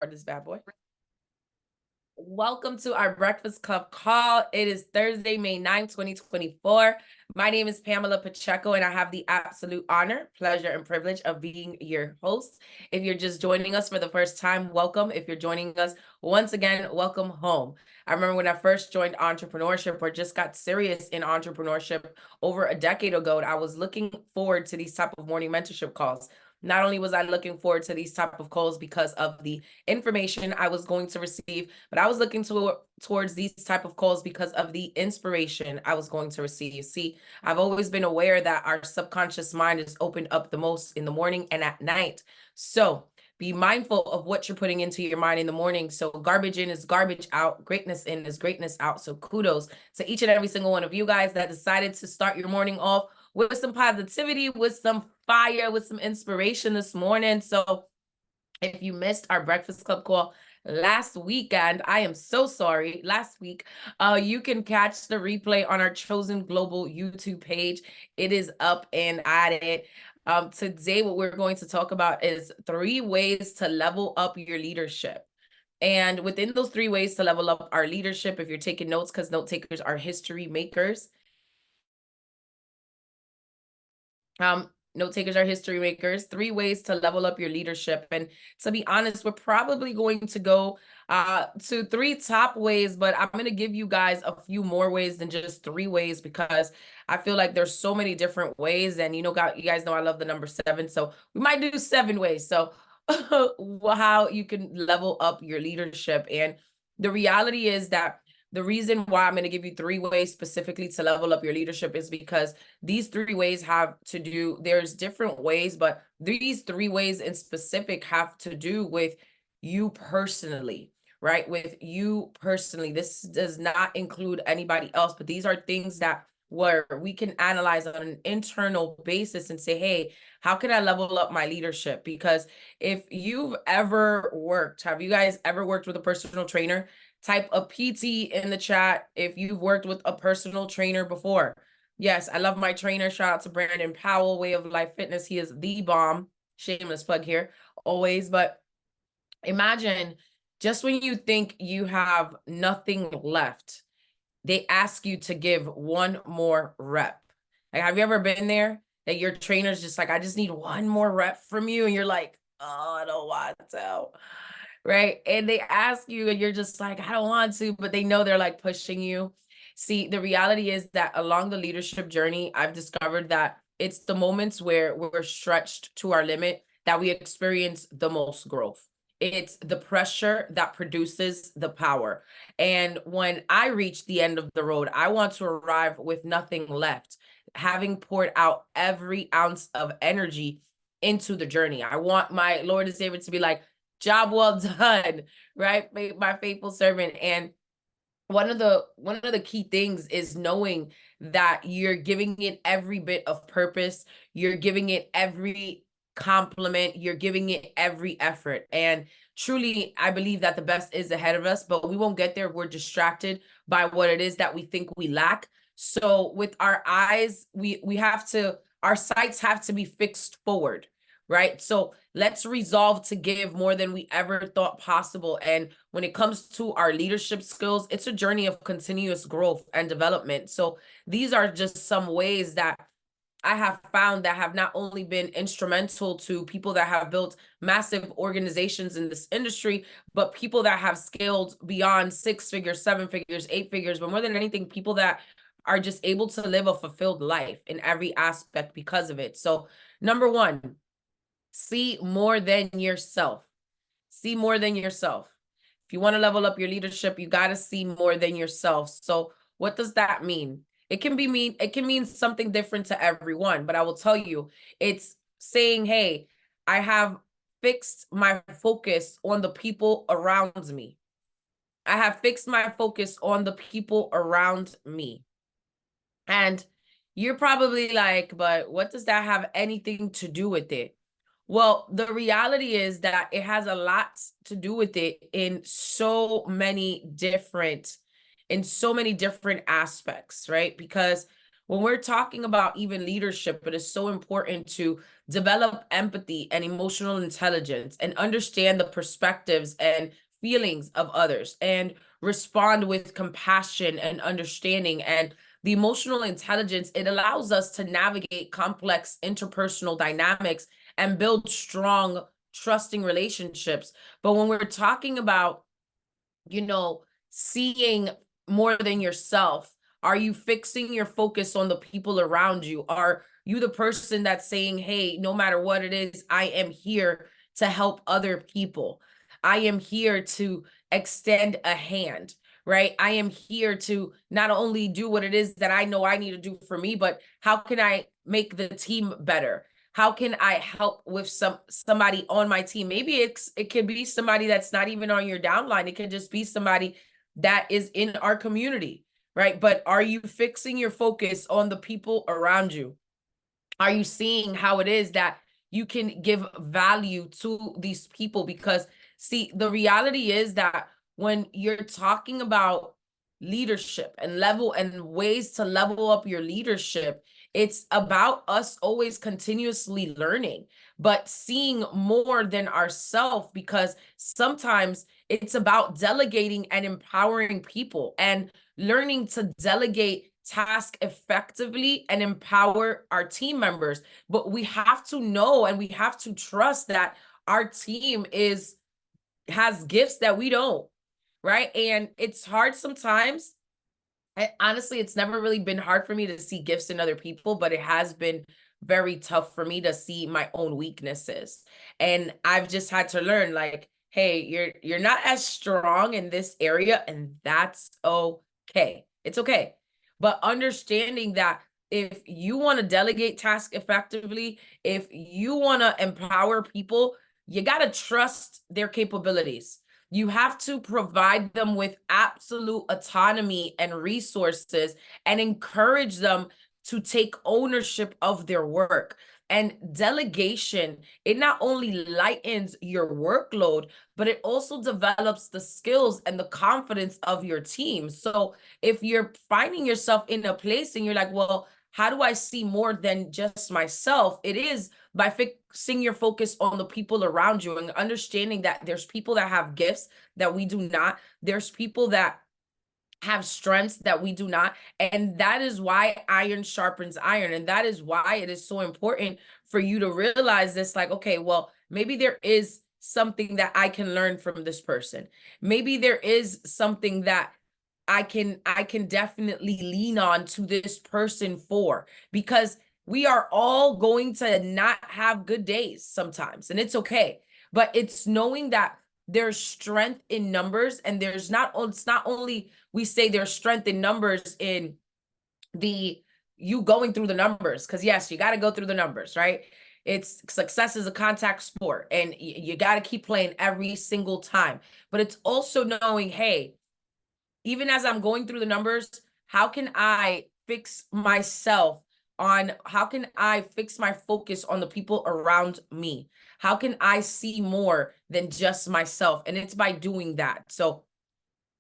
This bad boy. Welcome to our Breakfast Club call. It is Thursday, May 9th, 2024. My name is Pamela Pacheco, and I have the absolute honor, pleasure, and privilege of being your host. If you're just joining us for the first time, welcome. If you're joining us once again, welcome home. I remember when I first joined entrepreneurship or just got serious in entrepreneurship over a decade ago, I was looking forward to these type of morning mentorship calls. Not only was I looking forward to these type of calls because of the information I was going to receive, but I was looking towards these type of calls because of the inspiration I was going to receive. See, I've always been aware that our subconscious mind is opened up the most in the morning and at night. So be mindful of what you're putting into your mind in the morning. So garbage in is garbage out, greatness in is greatness out. So kudos to each and every single one of you guys that decided to start your morning off with some positivity, with some fire, with some inspiration this morning. So if you missed our Breakfast Club call last weekend, I am so sorry. Last week, you can catch the replay on our Chosen Global YouTube page. It is up and at it. Today, what we're going to talk about is 3 ways to level up your leadership. And within those 3 ways to level up our leadership, if you're taking notes, because note takers are history makers, note takers are history makers. 3 ways to level up your leadership. And to be honest, we're probably going to go to 3 top ways, but I'm going to give you guys a few more ways than just 3 ways because I feel like there's so many different ways. And you guys know I love the number 7, so we might do 7 ways. So how you can level up your leadership. And the reality is that the reason why I'm going to give you 3 ways specifically to level up your leadership is because these 3 ways have to do, there's different ways, but these 3 ways in specific have to do with you personally, right? With you personally. This does not include anybody else, but these are things that where we can analyze on an internal basis and say, hey, how can I level up my leadership? Because if you've ever worked, have you guys ever worked with a personal trainer? Type a PT in the chat if you've worked with a personal trainer before. Yes, I love my trainer. Shout out to Brandon Powell, Way of Life Fitness. He is the bomb. Shameless plug here, always. But imagine just when you think you have nothing left, they ask you to give 1 more rep. Like, have you ever been there that your trainer's just like, I just need 1 more rep from you? And you're like, oh, I don't want to. Right. And they ask you and you're just like, I don't want to, but they know they're like pushing you. See, the reality is that along the leadership journey, I've discovered that it's the moments where we're stretched to our limit that we experience the most growth. It's the pressure that produces the power. And when I reach the end of the road, I want to arrive with nothing left, having poured out every ounce of energy into the journey. I want my Lord and Savior to be like, job well done, right? My faithful servant. And one of the key things is knowing that you're giving it every bit of purpose, you're giving it every compliment, you're giving it every effort. And truly, I believe that the best is ahead of us, but we won't get there. We're distracted by what it is that we think we lack. So with our eyes, we have to, our sights have to be fixed forward, right? So let's resolve to give more than we ever thought possible. And when it comes to our leadership skills, it's a journey of continuous growth and development. So these are just some ways that I have found that have not only been instrumental to people that have built massive organizations in this industry, but people that have scaled beyond 6 figures, 7 figures, 8 figures, but more than anything, people that are just able to live a fulfilled life in every aspect because of it. So number 1, see more than yourself. See more than yourself. If you want to level up your leadership, you got to see more than yourself. So what does that mean? It can mean something different to everyone, but I will tell you, it's saying, hey, I have fixed my focus on the people around me. I have fixed my focus on the people around me. And you're probably like, but what does that have anything to do with it? Well, the reality is that it has a lot to do with it in so many different aspects, right? Because when we're talking about even leadership, it is so important to develop empathy and emotional intelligence and understand the perspectives and feelings of others and respond with compassion and understanding. And the emotional intelligence, it allows us to navigate complex interpersonal dynamics and build strong, trusting relationships. But when we're talking about, seeing more than yourself, are you fixing your focus on the people around you? Are you the person that's saying, hey, no matter what it is, I am here to help other people. I am here to extend a hand, right? I am here to not only do what it is that I know I need to do for me, but how can I make the team better? How can I help with somebody on my team? Maybe it could be somebody that's not even on your downline. It could just be somebody that is in our community, right? But are you fixing your focus on the people around you? Are you seeing how it is that you can give value to these people? Because see, the reality is that when you're talking about leadership and ways to level up your leadership, it's about us always continuously learning, but seeing more than ourselves, because sometimes it's about delegating and empowering people and learning to delegate task effectively and empower our team members. But we have to know and we have to trust that our team has gifts that we don't, right? And it's hard sometimes. Honestly, it's never really been hard for me to see gifts in other people, but it has been very tough for me to see my own weaknesses. And I've just had to learn, like, hey, you're not as strong in this area, and that's okay. It's okay. But understanding that if you want to delegate tasks effectively, if you want to empower people, you got to trust their capabilities. You have to provide them with absolute autonomy and resources and encourage them to take ownership of their work. And delegation, it not only lightens your workload, but it also develops the skills and the confidence of your team. So if you're finding yourself in a place and you're like, well, how do I see more than just myself? It is by fixing your focus on the people around you and understanding that there's people that have gifts that we do not. There's people that have strengths that we do not. And that is why iron sharpens iron. And that is why it is so important for you to realize this, like, okay, well, maybe there is something that I can learn from this person. Maybe there is something that I can definitely lean on to this person for, because we are all going to not have good days sometimes, and it's okay. But it's knowing that there's strength in numbers, and it's not only we say there's strength in numbers in you going through the numbers, because yes, you got to go through the numbers, right? It's success is a contact sport, and you got to keep playing every single time. But it's also knowing, hey, even as I'm going through the numbers, how can I fix myself how can I fix my focus on the people around me? How can I see more than just myself? And it's by doing that. So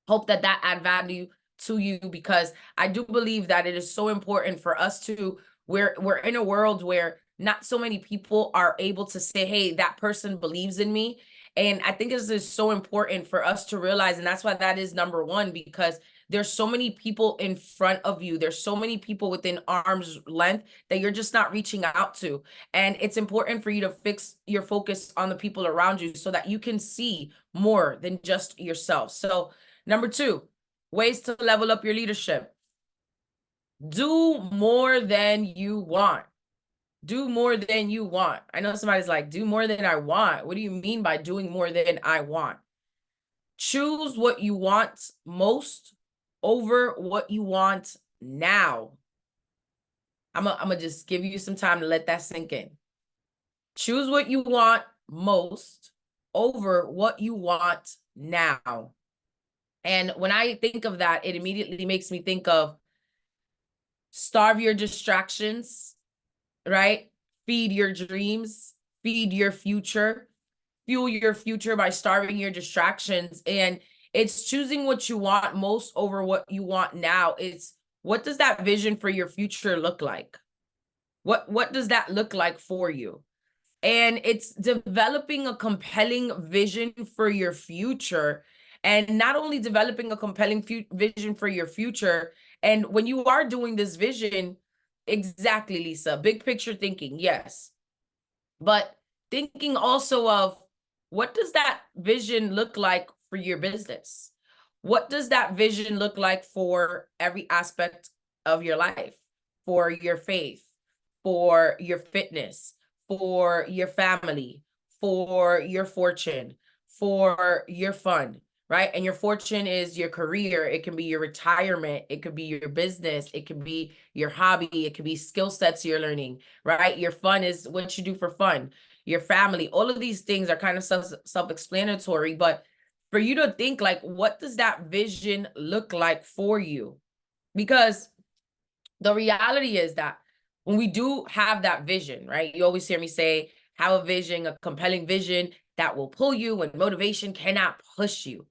hope that add value to you, because I do believe that it is so important for us to, we're in a world where not so many people are able to say, hey, that person believes in me. And I think this is so important for us to realize. And that's why that is number one, because there's so many people in front of you. There's so many people within arm's length that you're just not reaching out to. And it's important for you to fix your focus on the people around you so that you can see more than just yourself. So number two, ways to level up your leadership. Do more than you want. Do more than you want. I know somebody's like, do more than I want. What do you mean by doing more than I want? Choose what you want most over what you want now. I'm gonna just give you some time to let that sink in. Choose what you want most over what you want now. And when I think of that, it immediately makes me think of starve your distractions, right? Feed your dreams, feed your future, fuel your future by starving your distractions. And it's choosing what you want most over what you want now. It's what does that vision for your future look like? What does that look like for you? And it's developing a compelling vision for your future, and not only developing a compelling vision for your future. And when you are doing this vision, exactly, Lisa, big picture thinking, yes, but thinking also of, what does that vision look like for your business? What does that vision look like for every aspect of your life, for your faith, for your fitness, for your family, for your fortune, for your fun, right? And your fortune is your career. It can be your retirement. It could be your business. It could be your hobby. It could be skill sets you're learning, right? Your fun is what you do for fun. Your family, all of these things are kind of self-explanatory, but for you to think like, what does that vision look like for you? Because the reality is that when we do have that vision, right? You always hear me say, have a vision, a compelling vision that will pull you when motivation cannot push you.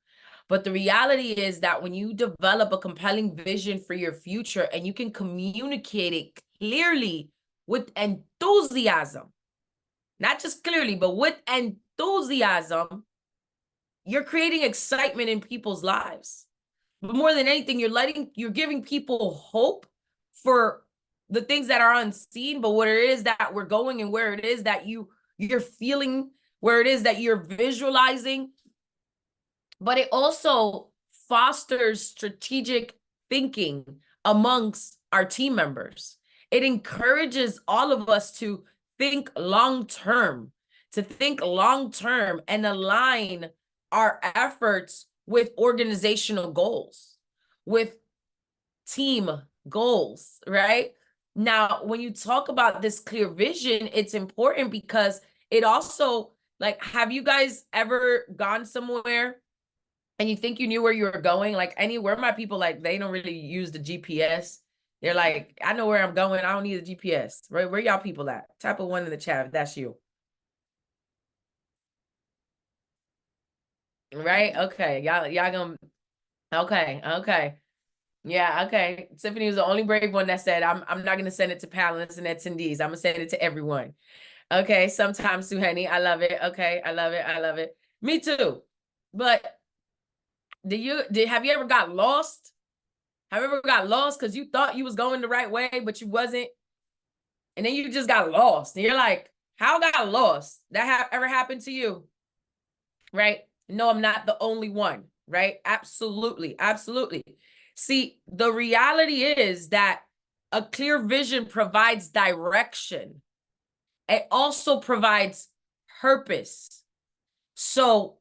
But the reality is that when you develop a compelling vision for your future and you can communicate it clearly with enthusiasm, not just clearly, but with enthusiasm, you're creating excitement in people's lives. But more than anything, you're giving people hope for the things that are unseen, but where it is that we're going and where it is that you're feeling, where it is that you're visualizing. But it also fosters strategic thinking amongst our team members. It encourages all of us to think long term, and align our efforts with organizational goals, with team goals, right? Now, when you talk about this clear vision, it's important because it also, like, have you guys ever gone somewhere and you think you knew where you were going? Like, anywhere, my people, like, they don't really use the GPS. They're like, I know where I'm going. I don't need a GPS. Right? Where y'all people at? Type of one in the chat if that's you. Right? Okay. Y'all gonna, okay. Yeah, okay. Tiffany was the only brave one that said, I'm not gonna send it to panelists and attendees. I'm gonna send it to everyone. Okay, sometimes too, honey. I love it. Okay, I love it. I love it. Me too. But have you ever got lost? Have you ever got lost because you thought you was going the right way, but you wasn't? And then you just got lost. And you're like, how got lost? That ever happened to you? Right? No, I'm not the only one, right? Absolutely. Absolutely. See, the reality is that a clear vision provides direction. It also provides purpose. So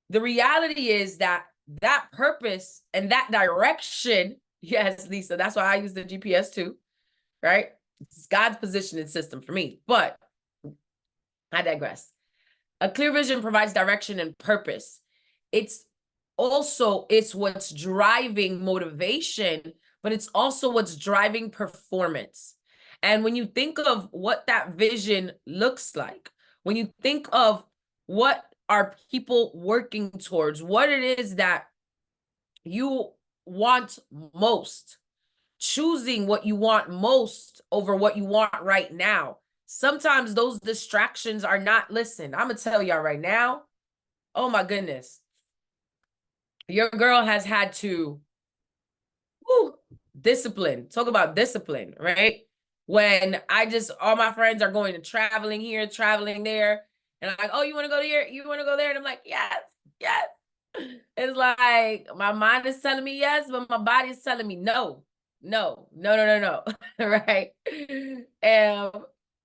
the reality is that that purpose and that direction, yes, Lisa, that's why I use the GPS too, right? It's God's positioning system for me, but I digress. A clear vision provides direction and purpose. It's what's driving motivation, but it's also what's driving performance. And when you think of what that vision looks like, when you think of what are people working towards, what it is that you want most, choosing what you want most over what you want right now. Sometimes those distractions are not, listen, I'm gonna tell y'all right now, oh my goodness, your girl has had to discipline. Talk about discipline, right? When all my friends are going to traveling here, traveling there, and I'm like, oh, you want to go here? You want to go there? And I'm like, yes, yes. It's like my mind is telling me yes, but my body is telling me no, no, no, no, no, no. Right? And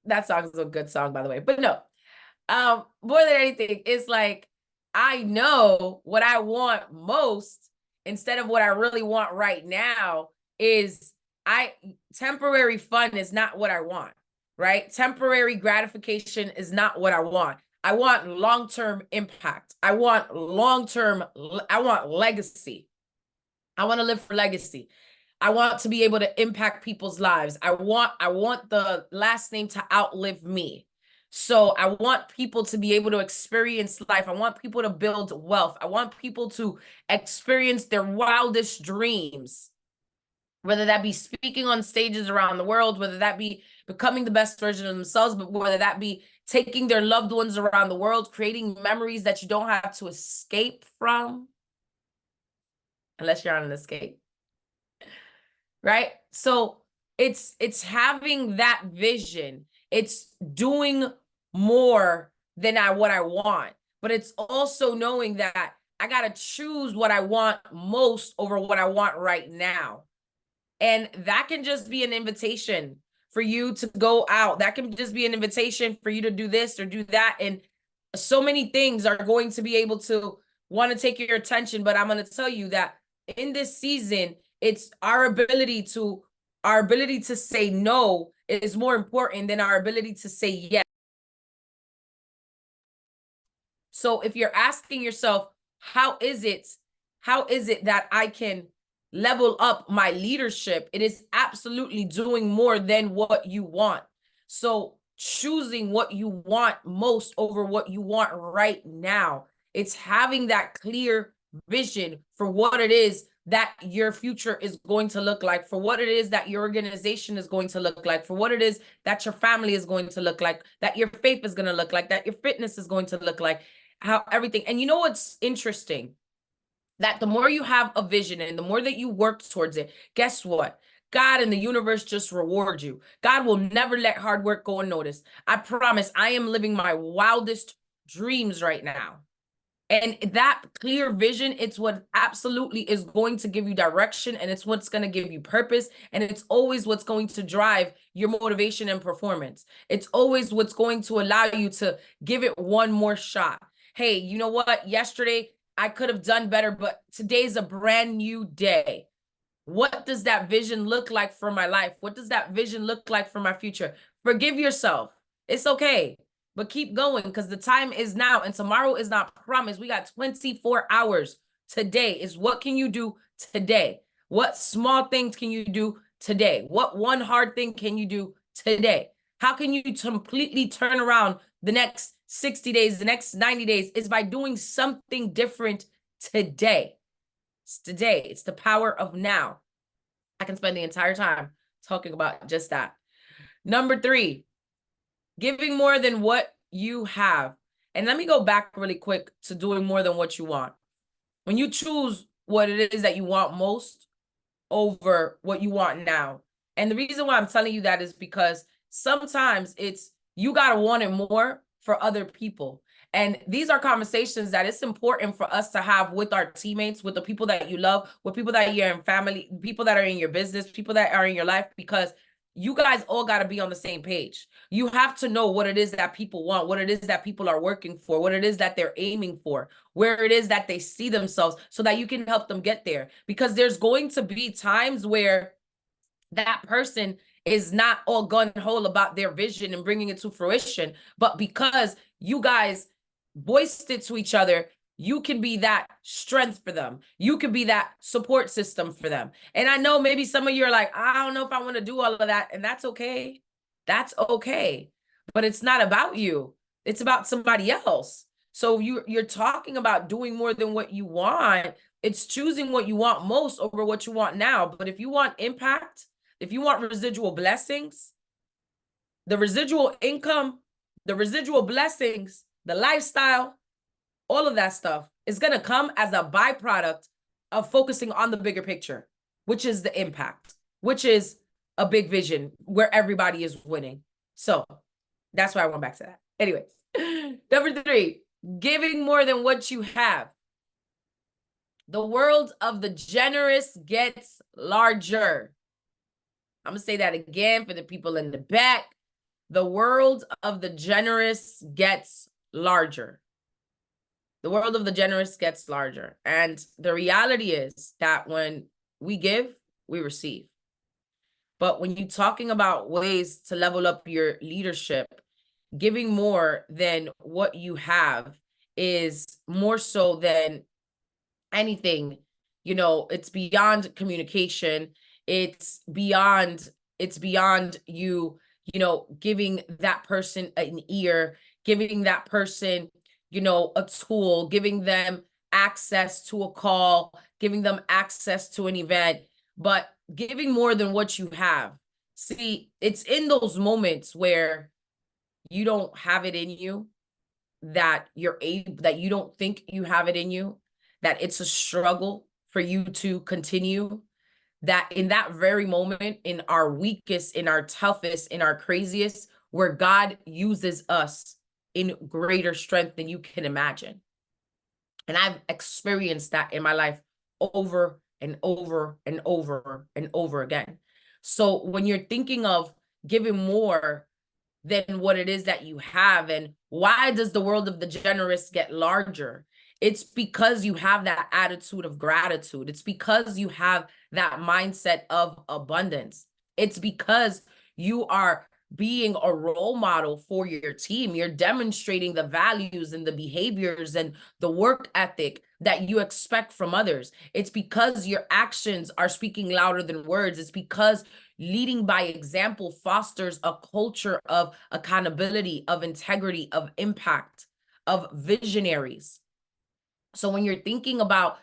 that song is a good song, by the way. But no, more than anything, it's like I know what I want most instead of what I really want right now. Is temporary fun is not what I want, right? Temporary gratification is not what I want. I want long-term impact. I want legacy. I want to live for legacy. I want to be able to impact people's lives. I want the last name to outlive me. So I want people to be able to experience life. I want people to build wealth. I want people to experience their wildest dreams. whether that be speaking on stages around the world, whether that be becoming the best version of themselves, but whether that be taking their loved ones around the world, creating memories that you don't have to escape from, unless you're on an escape, right? So it's having that vision. It's doing more than what I want, but it's also knowing that I got to choose what I want most over what I want right now. And that can just be an invitation for you to go out. That can just be an invitation for you to do this or do that. And so many things are going to be able to want to take your attention. But I'm going to tell you that in this season, it's our ability to say no is more important than our ability to say yes. So if you're asking yourself, how is it that I can level up my leadership? It is absolutely doing more than what you want. So choosing what you want most over what you want right now. It's having that clear vision for what it is that your future is going to look like, for what it is that your organization is going to look like, for what it is that your family is going to look like, that your faith is going to look like, that your fitness is going to look like, how everything. And you know what's interesting? That the more you have a vision and the more that you work towards it, guess what? God and the universe just reward you. God will never let hard work go unnoticed. I promise I am living my wildest dreams right now. And that clear vision, it's what absolutely is going to give you direction, and it's what's going to give you purpose, and it's always what's going to drive your motivation and performance. It's always what's going to allow you to give it one more shot. Hey, you know what? Yesterday, I could have done better, but today's a brand new day. What does that vision look like for my life? What does that vision look like for my future? Forgive yourself. It's okay. But keep going, because the time is now and tomorrow is not promised. We got 24 hours. Today is what can you do today? What small things can you do today? What one hard thing can you do today? How can you completely turn around the next 60 days, the next 90 days? Is by doing something different today. It's today. It's the power of now. I can spend the entire time talking about just that. Number 3, giving more than what you have. And let me go back really quick to doing more than what you want. When you choose what it is that you want most over what you want now. And the reason why I'm telling you that is because sometimes it's you got to want it more for other people. And these are conversations that it's important for us to have with our teammates, with the people that you love, with people that you're in family, people that are in your business, people that are in your life, because you guys all got to be on the same page. You have to know what it is that people want, what it is that people are working for, what it is that they're aiming for, where it is that they see themselves, so that you can help them get there. Because there's going to be times where that person is not all gung-ho about their vision and bringing it to fruition, but because you guys voiced it to each other, you can be that strength for them. You can be that support system for them. And I know maybe some of you are like, I don't know if I want to do all of that. And that's okay. That's okay. But it's not about you. It's about somebody else. So you're talking about doing more than what you want. It's choosing what you want most over what you want now. But if you want impact, if you want residual blessings, the residual income, the residual blessings, the lifestyle, all of that stuff is going to come as a byproduct of focusing on the bigger picture, which is the impact, which is a big vision where everybody is winning. So that's why I went back to that. Anyways, number 3, giving more than what you have. The world of the generous gets larger. I'm going to say that again for the people in the back. The world of the generous gets larger. The world of the generous gets larger. And the reality is that when we give, we receive. But when you're talking about ways to level up your leadership, giving more than what you have is more so than anything. You know, it's beyond communication. It's beyond you, giving that person an ear, giving that person, a tool, giving them access to a call, giving them access to an event. But giving more than what you have. See, it's in those moments where you don't have it in you, that that you don't think you have it in you, that it's a struggle for you to continue, that in that very moment, in our weakest, in our toughest, in our craziest, where God uses us in greater strength than you can imagine. And I've experienced that in my life over and over and over and over again. So when you're thinking of giving more than what it is that you have, and why does the world of the generous get larger? It's because you have that attitude of gratitude. It's because you have that mindset of abundance. It's because you are being a role model for your team. You're demonstrating the values and the behaviors and the work ethic that you expect from others. It's because your actions are speaking louder than words. It's because leading by example fosters a culture of accountability, of integrity, of impact, of visionaries. So when you're thinking about,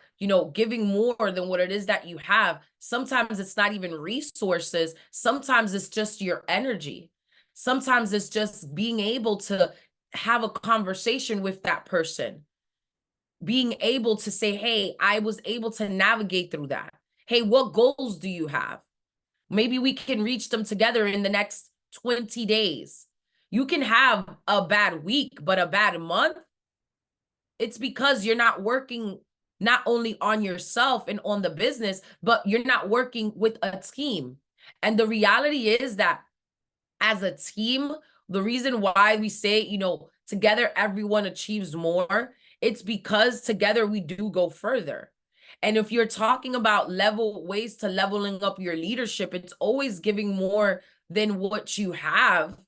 giving more than what it is that you have, sometimes it's not even resources. Sometimes it's just your energy. Sometimes it's just being able to have a conversation with that person, being able to say, hey, I was able to navigate through that. Hey, what goals do you have? Maybe we can reach them together in the next 20 days. You can have a bad week, but a bad month, it's because you're not working not only on yourself and on the business, but you're not working with a team. And the reality is that as a team, the reason why we say, together everyone achieves more, it's because together we do go further. And if you're talking about ways to leveling up your leadership, it's always giving more than what you have,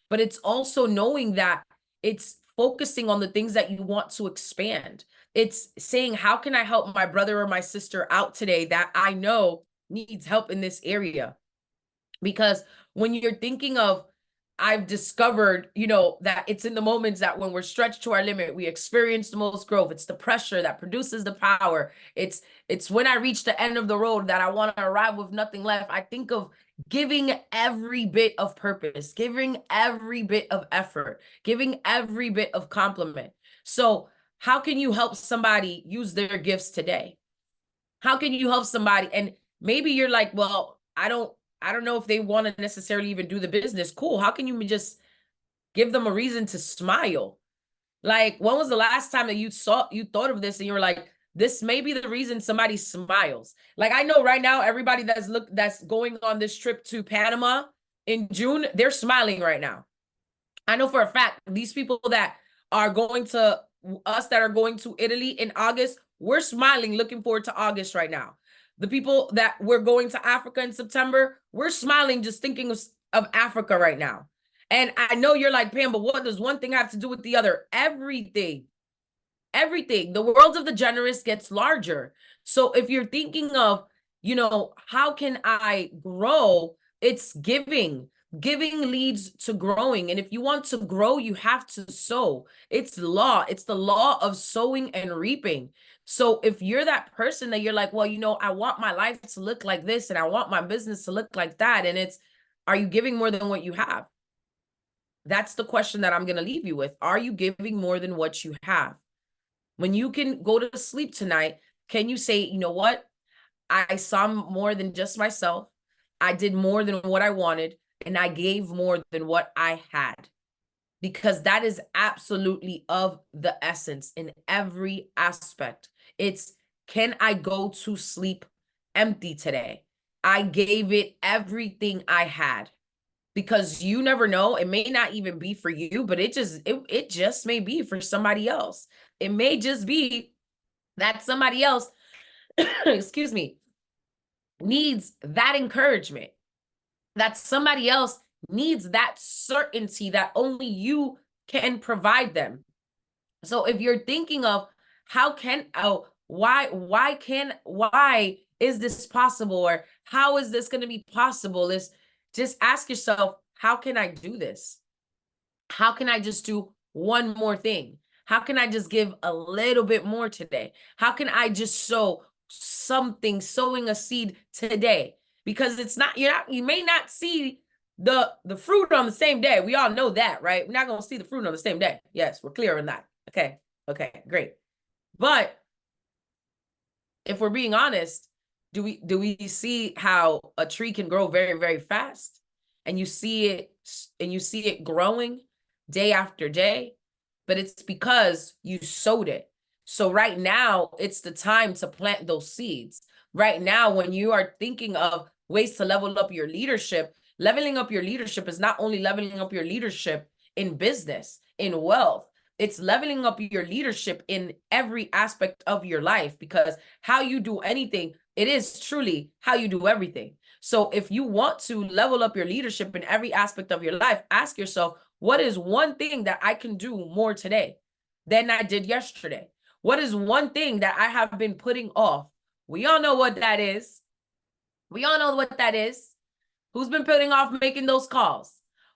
but it's also knowing that it's focusing on the things that you want to expand. It's saying, how can I help my brother or my sister out today that I know needs help in this area? Because when you're thinking of, I've discovered, that it's in the moments that when we're stretched to our limit, we experience the most growth. It's the pressure that produces the power. It's when I reach the end of the road that I want to arrive with nothing left. I think of giving every bit of purpose, giving every bit of effort, giving every bit of compliment. So how can you help somebody use their gifts today? How can you help somebody? And maybe you're like, well, I don't know if they want to necessarily even do the business. Cool. How can you just give them a reason to smile? Like, when was the last time that you thought of this and you were like, this may be the reason somebody smiles? Like, I know right now, everybody that's going on this trip to Panama in June, they're smiling right now. I know for a fact, these people that are going to that are going to Italy in August, we're smiling, looking forward to August right now. The people that we're going to Africa in September, we're smiling just thinking of Africa right now. And I know you're like, Pam, but what does one thing have to do with the other? Everything. Everything. The world of the generous gets larger. So if you're thinking of, how can I grow? It's giving. Giving leads to growing. And if you want to grow, you have to sow. It's law. It's the law of sowing and reaping. So if you're that person that you're like, well, I want my life to look like this and I want my business to look like that. And are you giving more than what you have? That's the question that I'm going to leave you with. Are you giving more than what you have? When you can go to sleep tonight, can you say, you know what? I saw more than just myself. I did more than what I wanted, and I gave more than what I had. Because that is absolutely of the essence in every aspect. It's, can I go to sleep empty today? I gave it everything I had. Because you never know, it may not even be for you, but it just may be for somebody else. It may just be that somebody else, excuse me, needs that encouragement, that somebody else needs that certainty that only you can provide them. So if you're thinking of why is this possible, or how is this going to be possible, is just ask yourself, how can I do this? How can I just do one more thing? How can I just give a little bit more today? How can I just sow something, sowing a seed today? because it's not, you may not see the fruit on the same day. We all know that, right? We're not going to see the fruit on the same day. Yes, we're clear on that. Okay, great. But if we're being honest, do we see how a tree can grow very, very fast, and you see it growing day after day? But it's because you sowed it. So right now, it's the time to plant those seeds. Right now, when you are thinking of ways to level up your leadership, leveling up your leadership is not only leveling up your leadership in business, in wealth, it's leveling up your leadership in every aspect of your life, because how you do anything, it is truly how you do everything. So if you want to level up your leadership in every aspect of your life, ask yourself, what is one thing that I can do more today than I did yesterday? What is one thing that I have been putting off? We all know what that is. We all know what that is. Who's been putting off making those calls?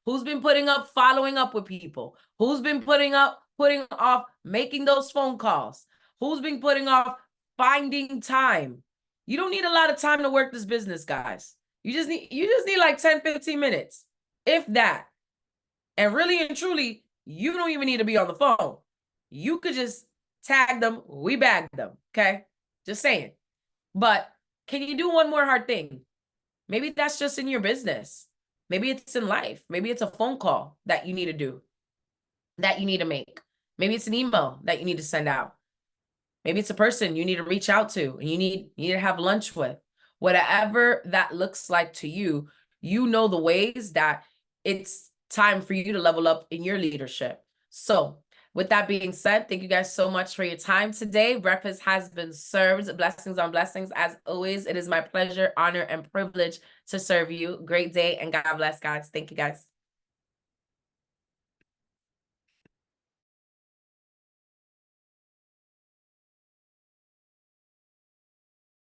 Who's been putting up following up with people? Who's been putting off making those phone calls? Who's been putting off finding time? You don't need a lot of time to work this business, guys. You just need like 10, 15 minutes, if that. And really and truly, you don't even need to be on the phone. You could just tag them, we bag them, okay? Just saying. But can you do one more hard thing? Maybe that's just in your business. Maybe it's in life. Maybe it's a phone call that you need to do, that you need to make. Maybe it's an email that you need to send out. Maybe it's a person you need to reach out to and you need to have lunch with. Whatever that looks like to you, you know the ways that it's time for you to level up in your leadership. So with that being said, thank you guys so much for your time today. Breakfast has been served. Blessings on blessings. As always, it is my pleasure, honor, and privilege to serve you. Great day and God bless, guys. Thank you, guys.